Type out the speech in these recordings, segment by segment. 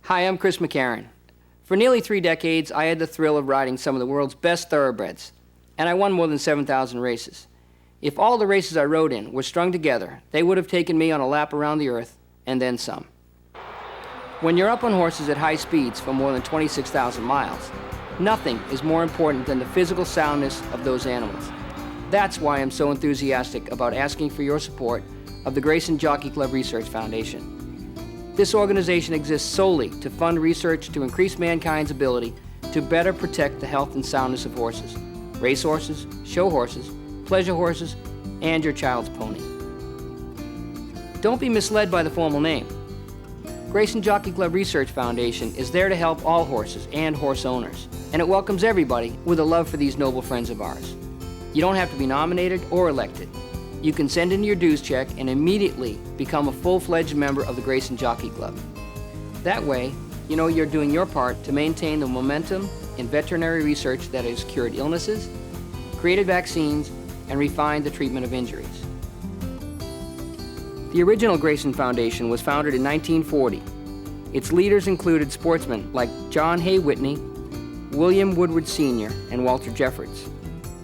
Hi, I'm Chris McCarron. For nearly 3 decades, I had the thrill of riding some of the world's best thoroughbreds, and I won more than 7,000 races. If all the races I rode in were strung together, they would have taken me on a lap around the earth, and then some. When you're up on horses at high speeds for more than 26,000 miles, nothing is more important than the physical soundness of those animals. That's why I'm so enthusiastic about asking for your support of the Grayson Jockey Research Foundation. This organization exists solely to fund research to increase mankind's ability to better protect the health and soundness of horses, racehorses, show horses, pleasure horses, and your child's pony. Don't be misled by the formal name. Grayson Jockey Research Foundation is there to help all horses and horse owners, and it welcomes everybody with a love for these noble friends of ours. You don't have to be nominated or elected. You can send in your dues check and immediately become a full-fledged member of the Grayson Jockey Club. That way, you know you're doing your part to maintain the momentum in veterinary research that has cured illnesses, created vaccines, and refined the treatment of injuries. The original Grayson Foundation was founded in 1940. Its leaders included sportsmen like John Hay Whitney, William Woodward Sr., and Walter Jeffords.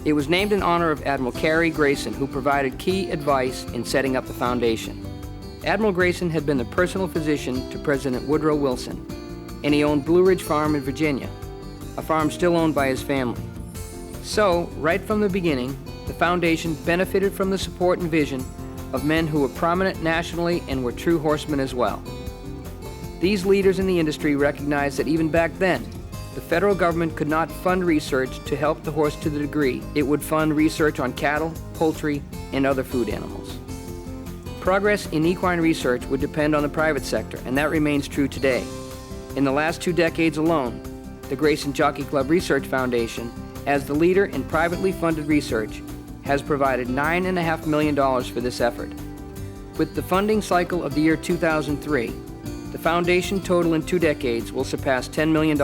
It was named in honor of Admiral Cary Grayson, who provided key advice in setting up the foundation. Admiral Grayson had been the personal physician to President Woodrow Wilson, and he owned Blue Ridge Farm in Virginia, a farm still owned by his family. So, right from the beginning, the foundation benefited from the support and vision of men who were prominent nationally and were true horsemen as well. These leaders in the industry recognized that even back then, the federal government could not fund research to help the horse to the degree it would fund research on cattle, poultry, and other food animals. Progress in equine research would depend on the private sector, and that remains true today. In the last 2 decades alone, the Grayson Jockey Research Foundation, as the leader in privately funded research, has provided $9.5 million for this effort. With the funding cycle of the year 2003, the foundation total in 2 decades will surpass $10 million.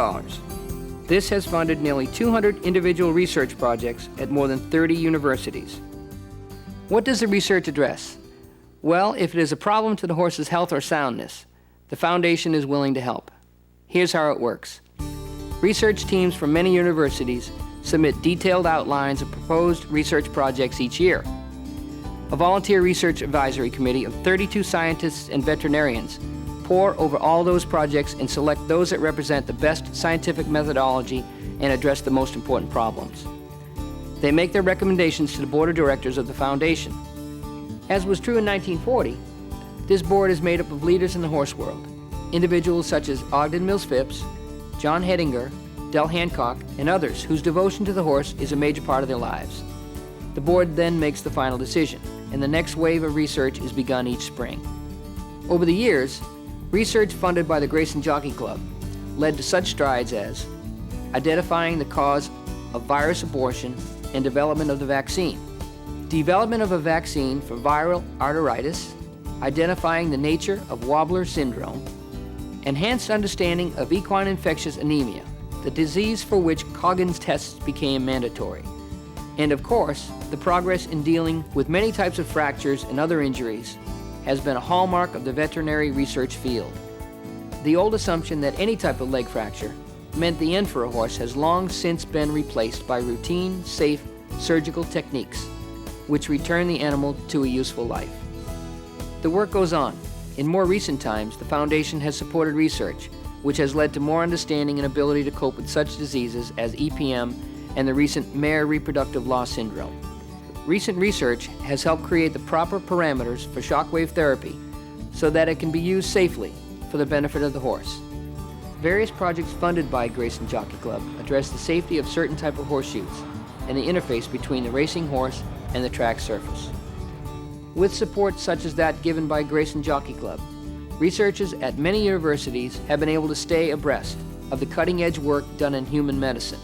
This has funded nearly 200 individual research projects at more than 30 universities. What does the research address? Well, if it is a problem to the horse's health or soundness, the foundation is willing to help. Here's how it works. Research teams from many universities submit detailed outlines of proposed research projects each year. A volunteer research advisory committee of 32 scientists and veterinarians pore over all those projects and select those that represent the best scientific methodology and address the most important problems. They make their recommendations to the board of directors of the foundation. As was true in 1940, this board is made up of leaders in the horse world, individuals such as Ogden Mills Phipps, John Hedinger, Del Hancock, and others whose devotion to the horse is a major part of their lives. The board then makes the final decision, and the next wave of research is begun each spring. Over the years, research funded by the Grayson Jockey Club led to such strides as identifying the cause of virus abortion and development of the vaccine, development of a vaccine for viral arteritis, identifying the nature of Wobbler syndrome, enhanced understanding of equine infectious anemia, the disease for which Coggins tests became mandatory, and of course, the progress in dealing with many types of fractures and other injuries has been a hallmark of the veterinary research field. The old assumption that any type of leg fracture meant the end for a horse has long since been replaced by routine, safe, surgical techniques, which return the animal to a useful life. The work goes on. In more recent times, the foundation has supported research, which has led to more understanding and ability to cope with such diseases as EPM and the recent mare reproductive loss syndrome. Recent research has helped create the proper parameters for shockwave therapy so that it can be used safely for the benefit of the horse. Various projects funded by Grayson Jockey Club address the safety of certain type of horseshoes and the interface between the racing horse and the track surface. With support such as that given by Grayson Jockey Club, researchers at many universities have been able to stay abreast of the cutting-edge work done in human medicine.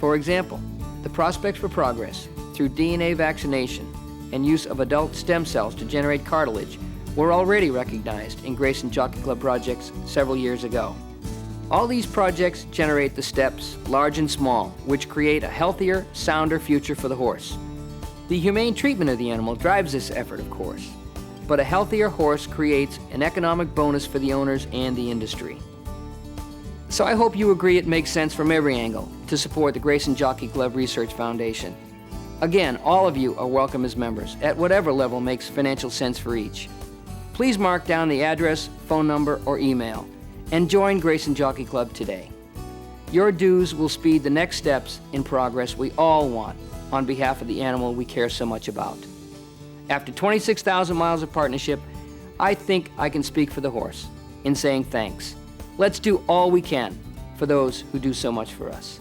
For example, the prospects for progress through DNA vaccination and use of adult stem cells to generate cartilage were already recognized in Grayson Jockey Club projects several years ago. All these projects generate the steps, large and small, which create a healthier, sounder future for the horse. The humane treatment of the animal drives this effort, of course, but a healthier horse creates an economic bonus for the owners and the industry. So I hope you agree it makes sense from every angle to support the Grayson Jockey Research Foundation. Again, all of you are welcome as members, at whatever level makes financial sense for each. Please mark down the address, phone number, or email, and join Grayson Jockey Club today. Your dues will speed the next steps in progress we all want on behalf of the animal we care so much about. After 26,000 miles of partnership, I think I can speak for the horse in saying thanks. Let's do all we can for those who do so much for us.